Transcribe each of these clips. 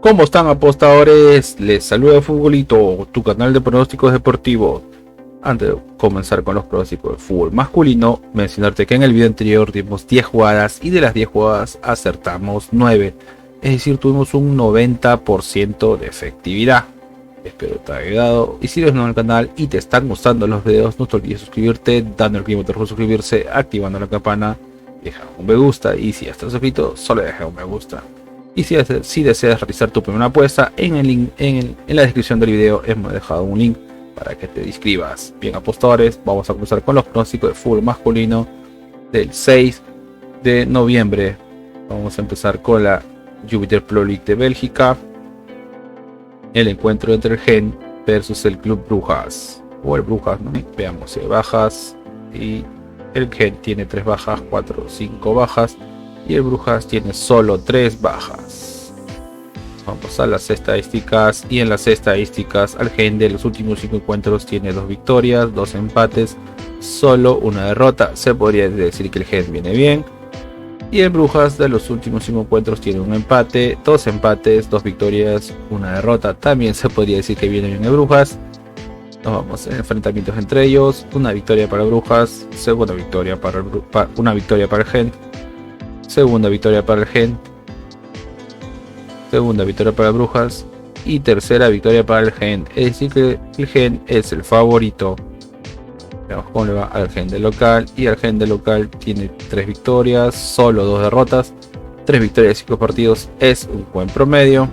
¿Cómo están, apostadores? Les saluda Futbolito, tu canal de pronósticos deportivos. Antes de comenzar con los pronósticos de fútbol masculino, mencionarte que en el video anterior dimos 10 jugadas y de las 10 jugadas acertamos 9. Es decir, tuvimos un 90% de efectividad. Espero te haya ayudado, y si eres nuevo al canal y te están gustando los videos, no te olvides suscribirte, dando el clic botón suscribirse, activando la campana, deja un me gusta, y si ya estás suscrito, solo deja un me gusta. Y si deseas realizar tu primera apuesta, en el link en la descripción del video hemos dejado un link para que te inscribas. Bien, apostadores, vamos a comenzar con los pronósticos de fútbol masculino del 6 de noviembre. Vamos a empezar con la Jupiler Pro League de Bélgica. El encuentro entre el Gen versus el Club Brujas, o el Brujas, ¿no? Veamos si hay bajas, y el Gen tiene 3 bajas, 4 o 5 bajas, y el Brujas tiene solo 3 bajas. Vamos a las estadísticas, y en las estadísticas al Gen de los últimos 5 encuentros tiene 2 victorias, 2 empates, solo una derrota. Se podría decir que el Gen viene bien. Y el Brujas de los últimos 5 encuentros tiene un empate, 2 empates, 2 victorias, una derrota. También se podría decir que viene bien el Brujas. Nos vamos en enfrentamientos entre ellos. Una victoria para Brujas, segunda victoria para una victoria para el Gen, segunda victoria para el Gen, segunda victoria para Brujas y tercera victoria para el Gen. Es decir que el Gen es el favorito. Veamos cómo le va al Gen de local, y al Gen de local tiene 3 victorias, solo 2 derrotas, 3 victorias y 5 partidos es un buen promedio.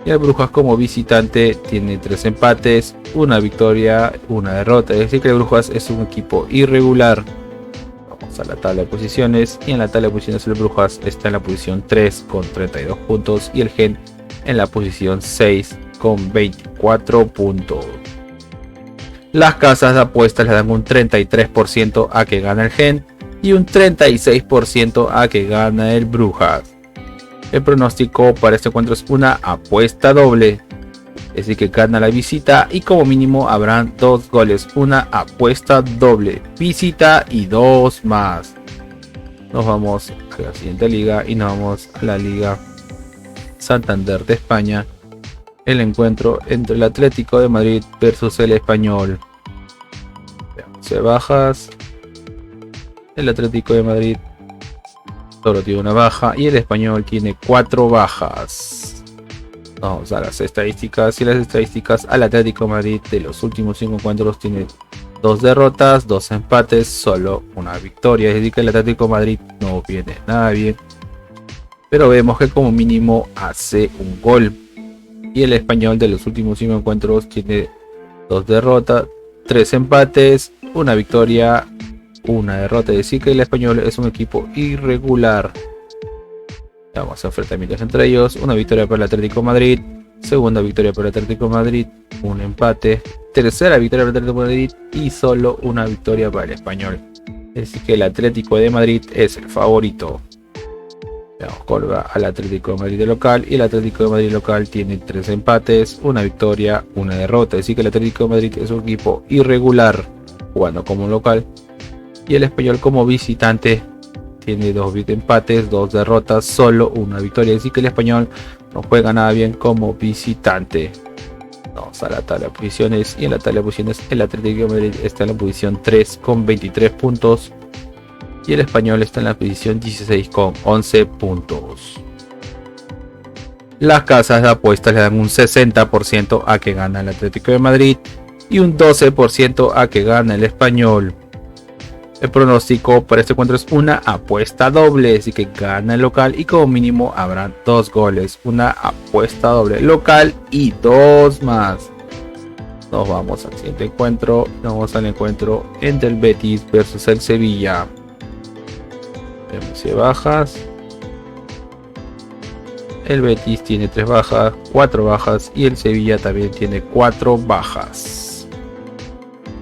Y el Brujas como visitante tiene 3 empates, una victoria, una derrota. Es decir que el Brujas es un equipo irregular. Vamos a la tabla de posiciones, y en la tabla de posiciones el Brujas está en la posición 3 con 32 puntos y el Gen en la posición 6 con 24 puntos. Las casas de apuestas le dan un 33% a que gana el Gen y un 36% a que gana el Brujas. El pronóstico para este encuentro es una apuesta doble, es decir que gana la visita y como mínimo habrán 2 goles. Una apuesta doble, visita y 2 más. Nos vamos a la siguiente liga y nos vamos a la Liga Santander de España. El encuentro entre el Atlético de Madrid versus el Español. Veamos si bajas. El Atlético de Madrid solo tiene una baja y el Español tiene 4 bajas. Vamos a las estadísticas, y las estadísticas al Atlético de Madrid de los últimos 5 encuentros tiene 2 derrotas, 2 empates, solo una victoria. Es decir que el Atlético de Madrid no viene nada bien, pero vemos que como mínimo hace un gol. Y el Español de los últimos 5 encuentros tiene 2 derrotas, 3 empates, una victoria, una derrota. Es decir que el Español es un equipo irregular. Vamos a enfrentamientos entre ellos. Una victoria para el Atlético de Madrid, segunda victoria para el Atlético de Madrid, un empate, tercera victoria para el Atlético de Madrid y solo una victoria para el Español. Es decir que el Atlético de Madrid es el favorito. Colga al Atlético de Madrid de local, y el Atlético de Madrid local tiene 3 empates, una victoria, una derrota. Es decir que el Atlético de Madrid es un equipo irregular jugando como local, y el Español como visitante tiene 2 empates, 2 derrotas, solo una victoria. Es decir que el Español no juega nada bien como visitante. Vamos a la tabla de posiciones, y en la tabla de posiciones el Atlético de Madrid está en la posición 3 con 23 puntos. Y el Español está en la posición 16 con 11 puntos. Las casas de apuestas le dan un 60% a que gana el Atlético de Madrid y un 12% a que gana el Español. El pronóstico para este encuentro es una apuesta doble, así que gana el local y como mínimo habrá 2 goles. Una apuesta doble local y 2 más. Nos vamos al siguiente encuentro. Nos vamos al encuentro entre el Betis versus el Sevilla. Vemos si bajas. El Betis tiene 3 bajas, 4 bajas, y el Sevilla también tiene 4 bajas.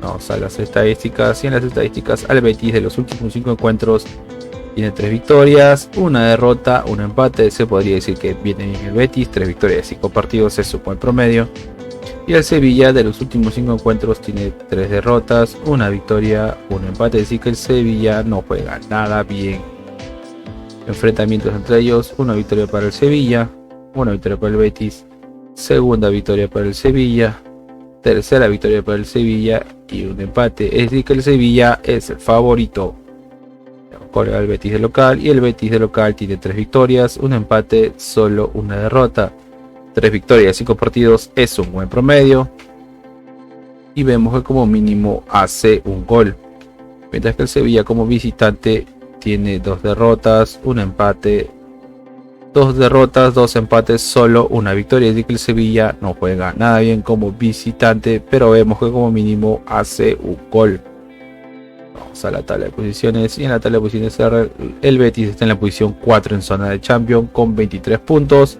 Vamos a las estadísticas, y en las estadísticas al Betis de los últimos 5 encuentros tiene 3 victorias, una derrota, un empate. Se podría decir que viene bien el Betis, 3 victorias, 5 partidos es su buen promedio. Y el Sevilla de los últimos 5 encuentros tiene 3 derrotas, una victoria, un empate. Es decir que el Sevilla no juega nada bien. Enfrentamientos entre ellos, una victoria para el Sevilla, una victoria para el Betis, segunda victoria para el Sevilla, tercera victoria para el Sevilla y un empate. Es decir que el Sevilla es el favorito con el Betis de local, y el Betis de local tiene 3 victorias, un empate, solo una derrota. 3 victorias, 5 partidos es un buen promedio, y vemos que como mínimo hace un gol, mientras que el Sevilla como visitante tiene 2 derrotas, un empate, 2 derrotas, 2 empates, solo una victoria. Es decir que el Sevilla no juega nada bien como visitante, pero vemos que como mínimo hace un gol. Vamos a la tabla de posiciones, y en la tabla de posiciones el Betis está en la posición 4 en zona de Champions con 23 puntos,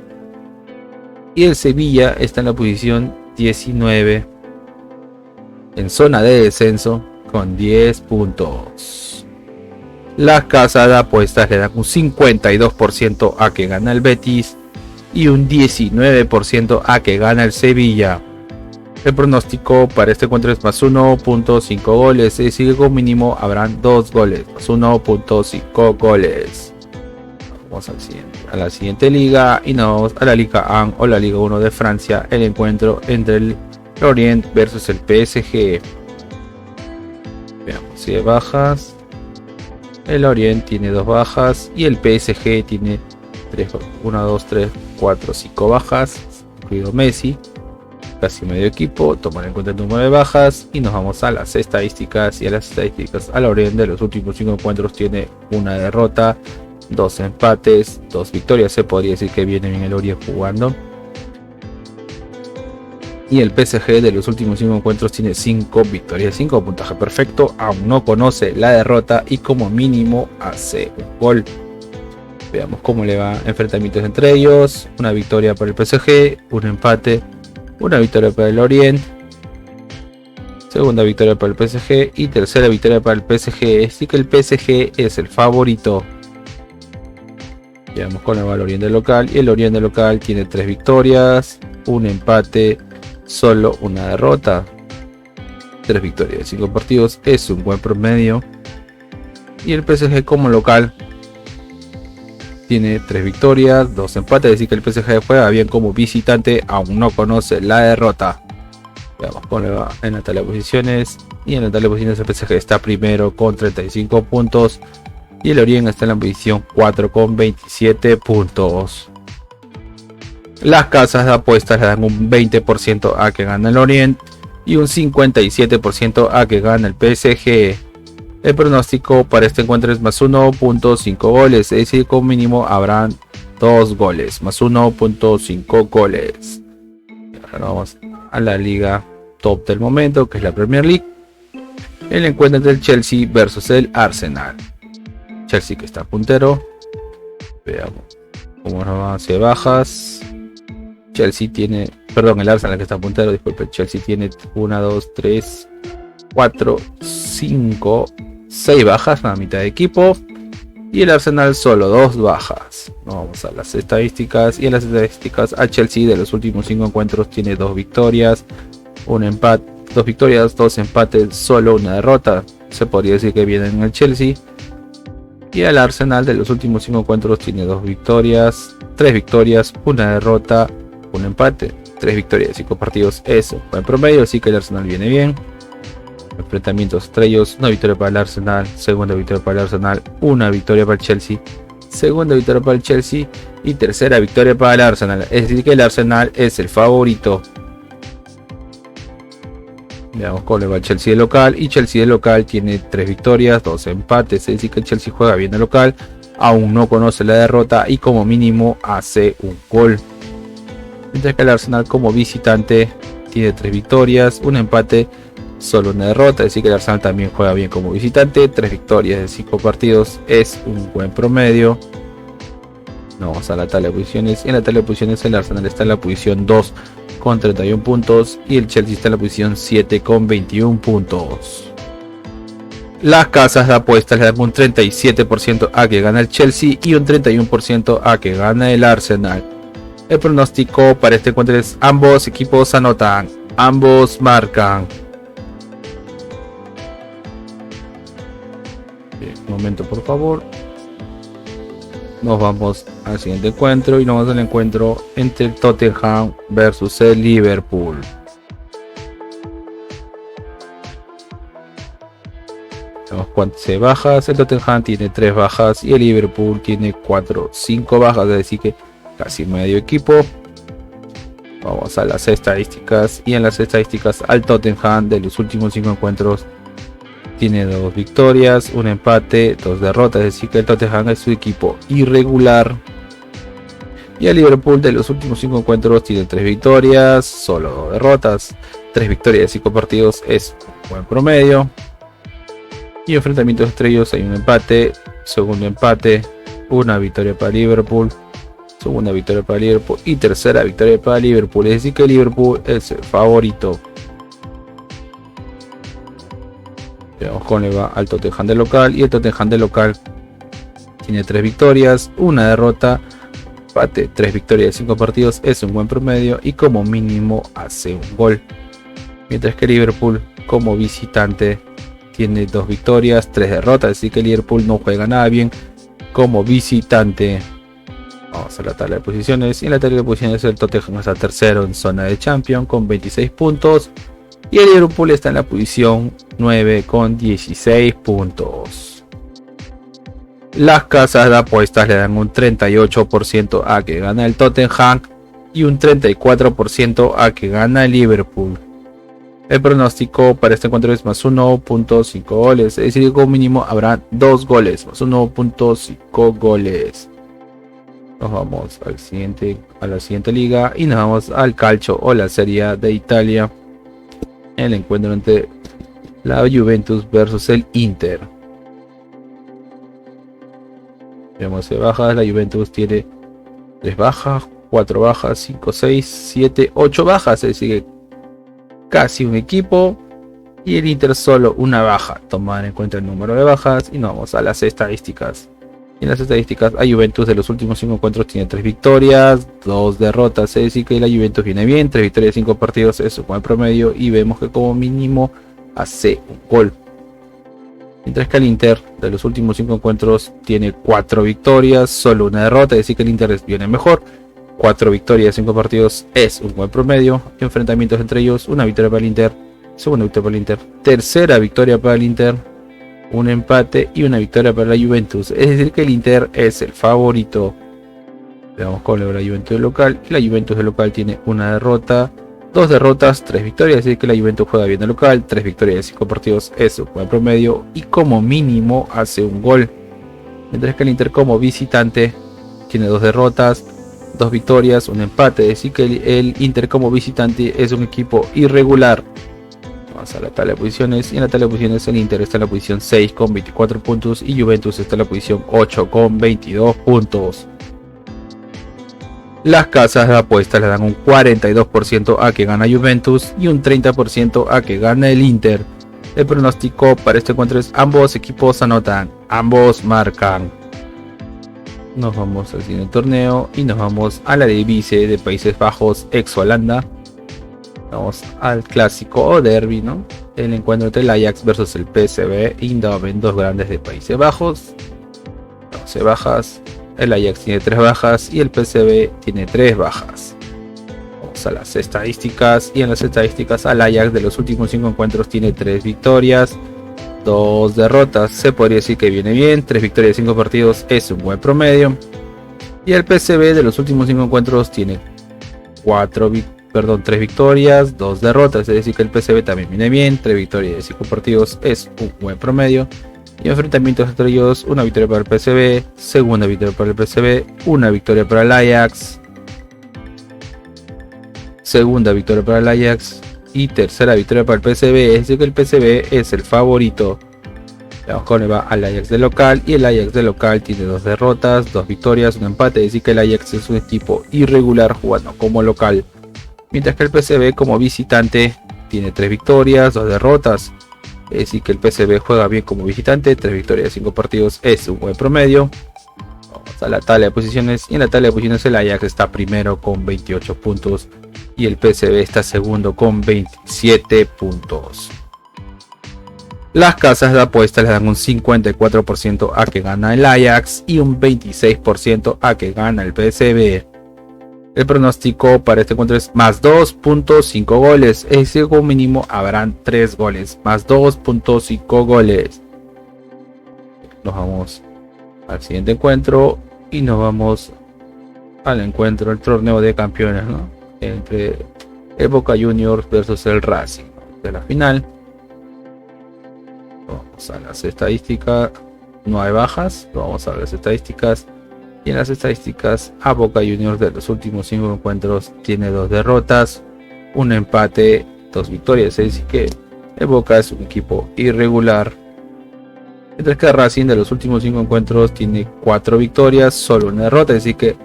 y el Sevilla está en la posición 19 en zona de descenso con 10 puntos. Las casas de apuestas le dan un 52% a que gana el Betis y un 19% a que gana el Sevilla. El pronóstico para este encuentro es más 1.5 goles, es decir que como mínimo habrán 2 goles, más 1.5 goles. Vamos a la siguiente liga, y nos vamos a la Liga 1 o la Liga 1 de Francia, el encuentro entre el Lorient versus el PSG. Veamos si hay bajas. El Lorient tiene 2 bajas y el PSG tiene 1, 2, 3, 4, 5 bajas, incluido Messi, casi medio equipo. Tomar en cuenta el número de bajas y nos vamos a las estadísticas. Y a las estadísticas, al Lorient de los últimos 5 encuentros tiene una derrota, 2 empates, 2 victorias. Se podría decir que viene bien el Lorient jugando. Y el PSG de los últimos 5 encuentros tiene 5 victorias, 5 puntaje perfecto, aún no conoce la derrota y como mínimo hace un gol. Veamos cómo le va enfrentamientos entre ellos. Una victoria para el PSG, un empate, una victoria para el Lorient, segunda victoria para el PSG y tercera victoria para el PSG. Así que el PSG es el favorito. Veamos con el Lorient de local, y el Lorient de local tiene 3 victorias, un empate, solo una derrota. 3 victorias de 5 partidos es un buen promedio. Y el PSG como local tiene 3 victorias, 2 empates, es decir que el PSG juega bien como visitante, aún no conoce la derrota. Veamos cómo le va en la tabla de posiciones, y en la tabla de posiciones el PSG está primero con 35 puntos y el Lorient está en la posición 4 con 27 puntos. Las casas de apuestas le dan un 20% a que gana el Lorient y un 57% a que gana el PSG. El pronóstico para este encuentro es más 1.5 goles, es decir, como mínimo habrán 2 goles, más 1.5 goles. Ahora vamos a la liga top del momento, que es la Premier League. El encuentro entre el Chelsea versus el Arsenal. Chelsea que está puntero. Veamos cómo nos va hacia bajas. El Arsenal que está puntero, disculpe. Chelsea tiene 1, 2, 3, 4, 5, 6 bajas, la mitad de equipo. Y el Arsenal solo 2 bajas. Vamos a las estadísticas. Y en las estadísticas, a Chelsea de los últimos 5 encuentros tiene 2 victorias, un empate, 2 victorias, 2 empates, solo una derrota. Se podría decir que viene en el Chelsea. Y el Arsenal de los últimos 5 encuentros tiene 2 victorias, 3 victorias, una derrota, un empate. 3 victorias de 5 partidos es un buen promedio, así que el Arsenal viene bien. Enfrentamientos entre ellos: una victoria para el Arsenal, segunda victoria para el Arsenal, una victoria para el Chelsea, segunda victoria para el Chelsea y tercera victoria para el Arsenal. Es decir que el Arsenal es el favorito. Veamos cómo le va el Chelsea de local, y Chelsea de local tiene 3 victorias, 2 empates, es decir que el Chelsea juega bien de local, aún no conoce la derrota y como mínimo hace un gol. Mientras que el Arsenal como visitante tiene 3 victorias, un empate, solo una derrota, es decir que el Arsenal también juega bien como visitante. 3 victorias de 5 partidos es un buen promedio. Vamos a la tabla de posiciones. En la tabla de posiciones el Arsenal está en la posición 2 con 31 puntos y el Chelsea está en la posición 7 con 21 puntos. Las casas de apuestas le dan un 37% a que gana el Chelsea y un 31% a que gana el Arsenal. El pronóstico para este encuentro es: ambos equipos anotan, ambos marcan. Bien, un momento por favor. Nos vamos al siguiente encuentro y nos vamos al encuentro entre el Tottenham versus el Liverpool. Tenemos cuántas bajas. El Tottenham tiene 3 bajas y el Liverpool tiene 5 bajas, es decir que casi medio equipo. Vamos a las estadísticas y en las estadísticas al Tottenham de los últimos 5 encuentros tiene 2 victorias, un empate, 2 derrotas, es decir que el Tottenham es su equipo irregular. Y el Liverpool de los últimos 5 encuentros tiene 3 victorias, solo 2 derrotas, 3 victorias de 5 partidos es un buen promedio. Y enfrentamientos entre ellos hay un empate, segundo empate, una victoria para Liverpool, segunda victoria para Liverpool y tercera victoria para Liverpool, es decir que Liverpool es el favorito. Veamos cómo le va al Tottenham de local y el Tottenham de local tiene 3 victorias, una derrota, empate, 3 victorias de 5 partidos es un buen promedio y como mínimo hace un gol. Mientras que Liverpool como visitante tiene 2 victorias, 3 derrotas, así que Liverpool no juega nada bien como visitante. Vamos a la tabla de posiciones y en la tabla de posiciones el Tottenham está tercero en zona de Champions con 26 puntos. Y el Liverpool está en la posición 9 con 16 puntos. Las casas de apuestas le dan un 38% a que gana el Tottenham y un 34% a que gana el Liverpool. El pronóstico para este encuentro es más 1.5 goles, es decir que como mínimo habrá 2 goles, más 1.5 goles. Nos vamos a la siguiente liga y nos vamos al calcio o la Serie A de Italia. El encuentro entre la Juventus versus el Inter. Vemos bajas, la Juventus tiene 3 bajas, 4 bajas, 5, 6, 7, 8 bajas, es decir, casi un equipo. Y el Inter solo una baja, tomar en cuenta el número de bajas. Y nos vamos a las estadísticas. En las estadísticas, la Juventus de los últimos 5 encuentros tiene 3 victorias, 2 derrotas, es decir que la Juventus viene bien, 3 victorias de 5 partidos es un buen promedio y vemos que como mínimo hace un gol. Mientras que el Inter de los últimos 5 encuentros tiene 4 victorias, solo una derrota, es decir que el Inter viene mejor, 4 victorias de 5 partidos es un buen promedio. Enfrentamientos entre ellos, una victoria para el Inter, segunda victoria para el Inter, tercera victoria para el Inter, un empate y una victoria para la Juventus, es decir que el Inter es el favorito. Veamos cómo le va la Juventus de local. La Juventus de local tiene una derrota, 2 derrotas, 3 victorias, es decir que la Juventus juega bien de local, 3 victorias de 5 partidos es un buen promedio y como mínimo hace un gol. Mientras que el Inter como visitante tiene 2 derrotas, 2 victorias, un empate, es decir que el Inter como visitante es un equipo irregular. Vamos a la tabla de posiciones y en la tabla de posiciones el Inter está en la posición 6 con 24 puntos y Juventus está en la posición 8 con 22 puntos. Las casas de apuestas le dan un 42% a que gana Juventus y un 30% a que gana el Inter. El pronóstico para este encuentro es ambos equipos anotan, ambos marcan. Nos vamos al siguiente torneo y nos vamos a la Eredivisie de Países Bajos ex Holanda. Vamos al clásico o derby, ¿no? El encuentro entre el Ajax versus el PSV Eindhoven, dos grandes de Países Bajos. 12 bajas. El Ajax tiene 3 bajas y el PSV tiene 3 bajas. Vamos a las estadísticas y en las estadísticas al Ajax de los últimos 5 encuentros tiene 3 victorias, 2 derrotas. Se podría decir que viene bien, 3 victorias de 5 partidos es un buen promedio. Y el PSV de los últimos 5 encuentros tiene 3 victorias, 2 derrotas, es decir que el PSV también viene bien, 3 victorias de 5 partidos es un buen promedio. Y enfrentamientos entre ellos, una victoria para el PSV, segunda victoria para el PSV, una victoria para el Ajax, segunda victoria para el Ajax y tercera victoria para el PSV, es decir que el PSV es el favorito. Veamos cómo le va al Ajax de local y el Ajax de local tiene 2 derrotas, 2 victorias, un empate, es decir que el Ajax es un equipo irregular jugando como local. Mientras que el PSV como visitante tiene 3 victorias, 2 derrotas. Es decir que el PSV juega bien como visitante, 3 victorias de 5 partidos es un buen promedio. Vamos a la tabla de posiciones y en la tabla de posiciones el Ajax está primero con 28 puntos y el PSV está segundo con 27 puntos. Las casas de apuestas le dan un 54% a que gana el Ajax y un 26% a que gana el PSV. El pronóstico para este encuentro es más 2.5 goles, es decir, como mínimo habrán 3 goles, más 2.5 goles. Nos vamos al siguiente encuentro y nos vamos al encuentro, el torneo de campeones, ¿no? Entre el Boca Juniors versus el Racing de la final. Vamos a las estadísticas, no hay bajas, vamos a ver las estadísticas. Y en las estadísticas, a Boca Juniors de los últimos 5 encuentros tiene 2 derrotas, un empate, 2 victorias. Es decir que el Boca es un equipo irregular. Mientras que Racing de los últimos 5 encuentros tiene 4 victorias, solo una derrota. Es decir que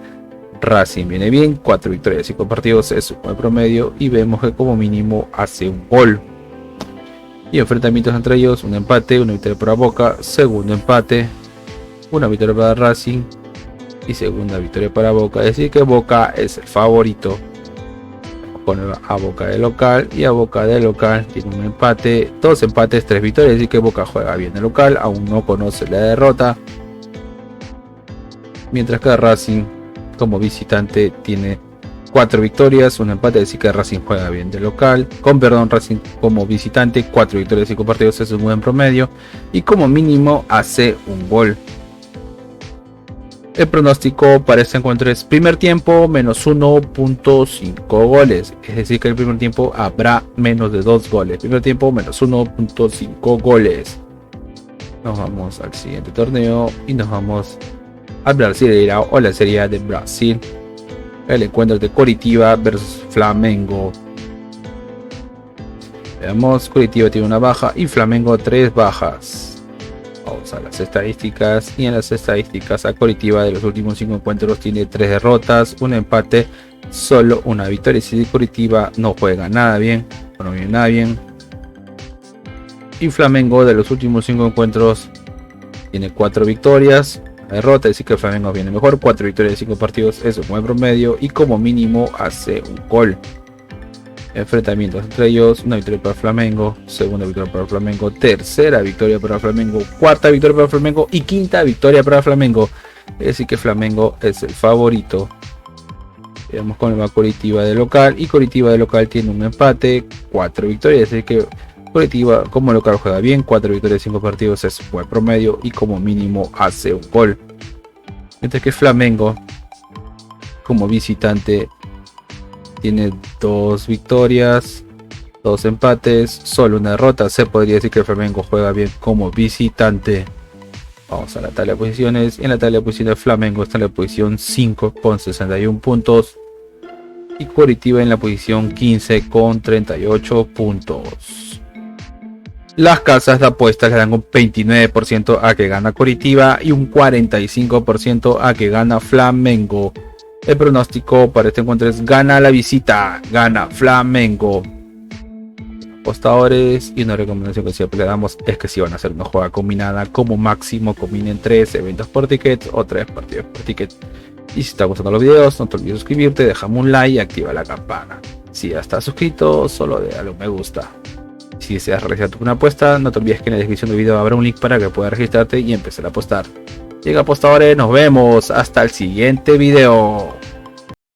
Racing viene bien, 4 victorias, 5 partidos es un buen promedio. Y vemos que como mínimo hace un gol. Y enfrentamientos entre ellos, un empate, una victoria para Boca, segundo empate, una victoria para Racing y segunda victoria para Boca. Es decir que Boca es el favorito. Poner a Boca de local y a Boca de local tiene un empate, 2 empates, 3 victorias. Es decir que Boca juega bien de local, aún no conoce la derrota. Mientras que Racing como visitante tiene 4 victorias, un empate. Es decir que Racing juega bien de local. Racing como visitante 4 victorias, 5 partidos es un buen promedio y como mínimo hace un gol. El pronóstico para este encuentro es primer tiempo menos 1.5 goles. Es decir que el primer tiempo habrá menos de 2 goles. Primer tiempo menos 1.5 goles. Nos vamos al siguiente torneo y nos vamos al Brasileirão o la Serie A de Brasil. El encuentro de Coritiba versus Flamengo. Veamos, Coritiba tiene una baja y Flamengo 3 bajas. Vamos a las estadísticas y en las estadísticas a Coritiba de los últimos 5 encuentros tiene 3 derrotas, un empate, solo una victoria. Si Coritiba no juega nada bien, no viene nada bien. Y Flamengo de los últimos 5 encuentros tiene 4 victorias, una derrota, es decir que el Flamengo viene mejor, 4 victorias de 5 partidos es un buen promedio y como mínimo hace un gol. Enfrentamientos entre ellos, una victoria para Flamengo, segunda victoria para Flamengo, tercera victoria para Flamengo, cuarta victoria para Flamengo y quinta victoria para Flamengo. Es decir que Flamengo es el favorito. Veamos con el Coritiba de local y Coritiba de local tiene un empate, 4 victorias. Es decir que Coritiba como local juega bien, 4 victorias, 5 partidos es un buen promedio y como mínimo hace un gol. Mientras que Flamengo como visitante tiene 2 victorias, 2 empates, solo una derrota. Se podría decir que el Flamengo juega bien como visitante. Vamos a la tabla de posiciones. En la tabla de posiciones Flamengo está en la posición 5 con 61 puntos. Y Coritiba en la posición 15 con 38 puntos. Las casas de apuestas le dan un 29% a que gana Coritiba y un 45% a que gana Flamengo. El pronóstico para este encuentro es gana la visita, gana Flamengo. Apostadores y una recomendación que siempre le damos es que si van a hacer una jugada combinada, como máximo combinen 3 eventos por ticket o 3 partidos por ticket. Y si te están gustando los videos, no te olvides de suscribirte, déjame un like y activa la campana. Si ya estás suscrito, solo déjale un me gusta. Si deseas realizar una apuesta, no te olvides que en la descripción del video habrá un link para que puedas registrarte y empezar a apostar. Llega apostadores, nos vemos hasta el siguiente video.